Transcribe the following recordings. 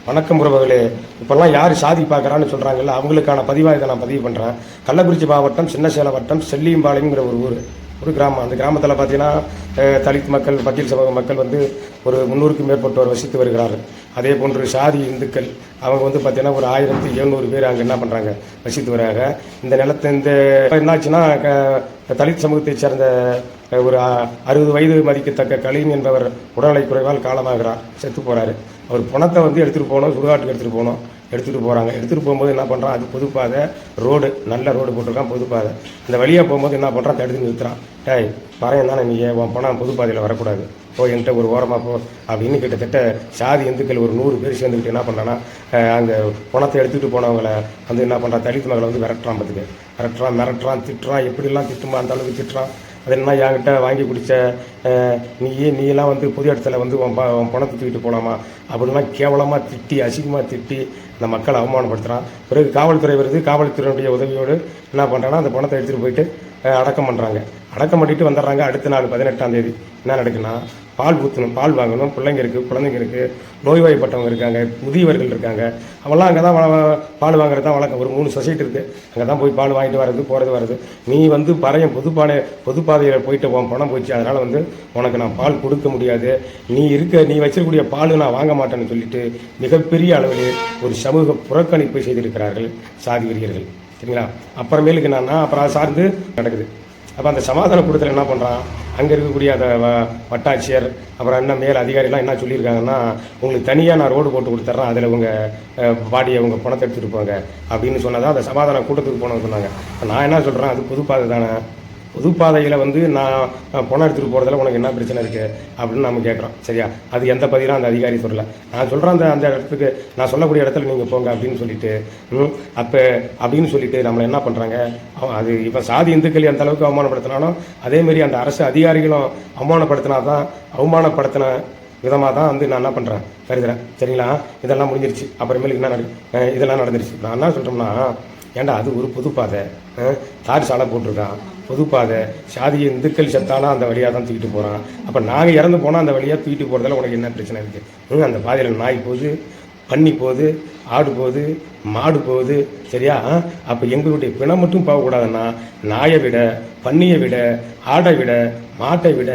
வணக்கம் உறவுகளே. இப்போல்லாம் யார் சாதி பார்க்குறான்னு சொல்கிறாங்கல்ல, அவங்களுக்கான பதிவாக இதை நான் பதிவு பண்ணுறேன். கள்ளக்குறிச்சி மாவட்டம் சின்னசேலம் வட்டம் செல்லியம்பாளையங்கிற ஒரு கிராமம். அந்த கிராமத்தில் பார்த்தீங்கன்னா தலித் மக்கள், பட்டியல் சமூக மக்கள் வந்து ஒரு 300க்கும் மேற்பட்டோர் வசித்து வருகிறார்கள். அதே போன்று சாதி இந்துக்கள் அவங்க வந்து பார்த்தீங்கன்னா ஒரு 1700 பேர் அங்கே என்ன பண்ணுறாங்க, வசித்து வராங்க. இந்த நிலத்தை என்னாச்சுன்னா தலித் சமூகத்தைச் சேர்ந்த ஒரு 60 வயது மதிக்கத்தக்க கலீம் என்பவர் உடல்நலை குறைவால் காலமாகிறார், செத்து போகிறாரு. அவர் பணத்தை வந்து எடுத்துகிட்டு போகணும், சுடுகாட்டுக்கு எடுத்துகிட்டு போகணும். எடுத்துகிட்டு போகிறாங்க. எடுத்துகிட்டு போகும்போது என்ன பண்ணுறான், அது பொதுப்பாதை ரோடு, நல்ல ரோடு போட்டிருக்கான், பொதுப்பாதை. அந்த வழியாக போகும்போது என்ன பண்ணுறான், தடுத்து நிறுத்துறான். டேய் பறையன் தானே, நீ உன் பணம் பொதுப்பாதையில் வரக்கூடாது, என்கிட்ட ஒரு ஓரமாக போ அப்படின்னு. கிட்டத்தட்ட சாதி இந்துக்கள் ஒரு 100 பேர் சேர்ந்துக்கிட்டு என்ன பண்ணுறான்னா, அந்த பணத்தை எடுத்துகிட்டு போனவங்களை வந்து என்ன பண்ணுறான், தலித் மகளை வந்து விரட்டுறான். பார்த்துக்கு விரட்டுறான், மிரட்டுறான், திட்டுறான். எப்படிலாம் திட்டுமா அந்த அளவுக்கு திட்டுறான். அது என்ன, என்கிட்ட வாங்கி குடித்த நீலாம் வந்து பொது இடத்துல வந்து உன் பணத்தை தூக்கிட்டு போகலாமா அப்படின்லாம் கேவலமாக திட்டி, அசிங்கமாக திட்டி அந்த மக்களை அவமானப்படுத்துகிறான். பிறகு காவல்துறை வருது. காவல்துறையினுடைய உதவியோடு என்ன பண்ணுறாங்கன்னா, அந்த பணத்தை எடுத்துகிட்டு போயிட்டு அடக்கம் பண்ணுறாங்க. அடக்கம் பண்ணிட்டு வந்துடுறாங்க. அடுத்த நாள் 18ஆம் தேதி என்ன நடக்குன்னா, பால் ஊற்றணும், பால் வாங்கணும். பிள்ளைங்க இருக்குது, குழந்தைங்க இருக்குது, நோய்வாய்ப்பட்டவங்க இருக்காங்க, முதியவர்கள் இருக்காங்க. அவெல்லாம் அங்கே தான் பால் வாங்குறது தான் வழக்கம். ஒரு 3 சொசைட்டி இருக்குது, அங்கே தான் போய் பால் வாங்கிட்டு வர்றது, போகிறது வர்றது. நீ வந்து பறையன் பொதுப்பாதையில் போயிட்டு உன் பணம் போச்சு, அதனால் வந்து உனக்கு நான் பால் கொடுக்க முடியாது, நீ வச்சிருக்கக்கூடிய பால் நான் வாங்க மாட்டேன்னு சொல்லிட்டு மிகப்பெரிய அளவில் ஒரு சமூக புறக்கணிப்பை செய்திருக்கிறார்கள் சாதி வெறியர்கள். சரிங்களா? அப்புறமேலுக்கு என்னன்னா, அப்புறம் அதை சார்ந்து நடக்குது. அப்போ அந்த சமாதான கூட்டத்தில் என்ன பண்ணுறான், அங்கே இருக்கக்கூடிய அந்த வட்டாட்சியர் அப்புறம் என்ன மேல் அதிகாரிலாம் என்ன சொல்லியிருக்காங்கன்னா, உங்களுக்கு தனியாக நான் ரோடு போட்டு கொடுத்துட்றேன், அதில் உங்கள் பாடியை உங்கள் பணத்தை எடுத்துகிட்டு போங்க அப்படின்னு சொன்னதான் அந்த சமாதான கூட்டத்துக்கு போனது சொன்னாங்க. நான் என்ன சொல்கிறேன், அது பொதுப்பாதை தானே, பொதுப்பாதையில் வந்து நான் பணம் எடுத்துகிட்டு போகிறதுல உனக்கு என்ன பிரச்சனை இருக்குது அப்படின்னு நம்ம கேட்குறோம். சரியா? அது எந்த பதிலும் அந்த அதிகாரி சொல்லலை. நான் சொல்கிறேன், அந்த இடத்துக்கு நான் சொல்லக்கூடிய இடத்துல நீங்கள் போங்க அப்படின்னு சொல்லிட்டு அப்போ அப்படின்னு சொல்லிட்டு நம்மளை என்ன பண்ணுறாங்க, அது இப்போ சாதி இந்துக்கள் எந்த அளவுக்கு அவமானப்படுத்தினாலும் அதேமாரி அந்த அரசு அதிகாரிகளும் அவமானப்படுத்தின விதமாக தான் வந்து நான் என்ன பண்ணுறேன், கருதுகிறேன். சரிங்களா? இதெல்லாம் முடிஞ்சிருச்சு. அப்புறமேலுக்கு என்ன இதெல்லாம் நடந்துருச்சு. நான் என்ன சொல்கிறோம்னா, ஏண்டா அது ஒரு பொதுப்பாதை, தார் சாலை போட்டிருக்கான், பொதுப்பாதை, சாதிய இந்துக்கள் செத்தாலும் அந்த வழியாக தான் தூக்கிட்டு போகிறான். அப்போ நாங்கள் இறந்து போனால் அந்த வழியாக தூக்கிட்டு போகிறதால உனக்கு என்ன பிரச்சனை இருக்குது? அந்த பாதையில் நாய் போகுது, பன்னி போகுது, ஆடு போகுது, மாடு போகுது. சரியா? அப்போ எங்களுடைய பிணம் மட்டும் போகக்கூடாதுன்னா, நாயை விட, பன்னியை விட, ஆடை விட, மாட்டை விட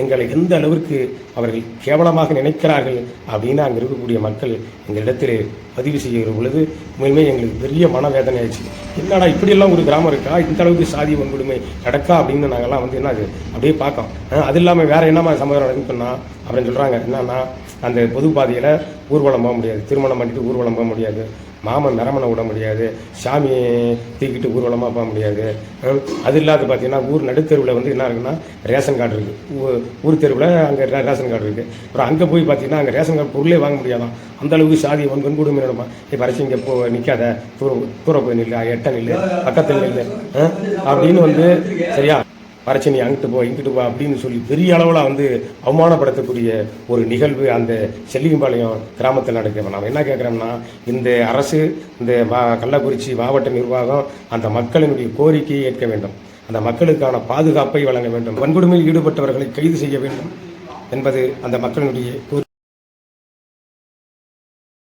எங்களை எந்த அளவிற்கு அவர்கள் கேவலமாக நினைக்கிறார்கள் அப்படின்னு அங்கே இருக்கக்கூடிய மக்கள் எங்களிடத்தில் பதிவு செய்கிற பொழுது உண்மையுமே எங்களுக்கு பெரிய மனவேதனை ஆயிடுச்சு. என்னடா இப்படியெல்லாம் ஒரு கிராமம் இருக்கா, இந்த அளவுக்கு சாதி வன்கொடுமை நடக்கா அப்படின்னு நாங்கள்லாம் வந்து என்ன அது அப்படியே பார்க்கோம். அது இல்லாமல் வேறு என்னமா சம்பவம் நடக்குதுன்னா, அப்படின்னு சொல்கிறாங்க. என்னன்னா, அந்த பொதுப்பாதையில் ஊர்வலம் போக முடியாது, திருமணம் பண்ணிட்டு ஊர்வலம் போக முடியாது, மாமன் நரமனை விட முடியாது, சாமி தூக்கிட்டு ஊர்வலமாக போக முடியாது. அது இல்லாத பார்த்தீங்கன்னா, ஊர் நடுத்தெருவில் வந்து என்ன இருக்குன்னா ரேஷன் கார்டு இருக்குது. ஊர் தெருவில் அங்கே ரேஷன் கார்டு இருக்குது. அப்புறம் அங்கே போய் பார்த்தீங்கன்னா அங்கே ரேஷன் கார்டு பொருளே வாங்க முடியாதான். அந்த அளவுக்கு சாதி வன்கொடுமை நடமா. இப்போ அரைச்சி இங்கே நிற்காத, தூர போய் நில்லு, எட்ட நில்லு, பக்கத்தில் நில்லு அப்படின்னு வந்து, சரியா, வரைச்சி நீ அங்கிட்டு போ, இங்கிட்டு போ அப்படின்னு சொல்லி பெரிய அளவில் வந்து அவமானப்படுத்தக்கூடிய ஒரு நிகழ்வு அந்த செல்லியம்பாளையம் கிராமத்தில் நடக்க. நாம் என்ன கேட்குறோம்னா, இந்த அரசு, இந்த கள்ளக்குறிச்சி மாவட்ட நிர்வாகம் அந்த மக்களினுடைய கோரிக்கையை ஏற்க வேண்டும், அந்த மக்களுக்கான பாதுகாப்பை வழங்க வேண்டும், வன்கொடுமையில் ஈடுபட்டவர்களை கைது செய்ய வேண்டும் என்பது அந்த மக்களினுடைய கோரிக்கை.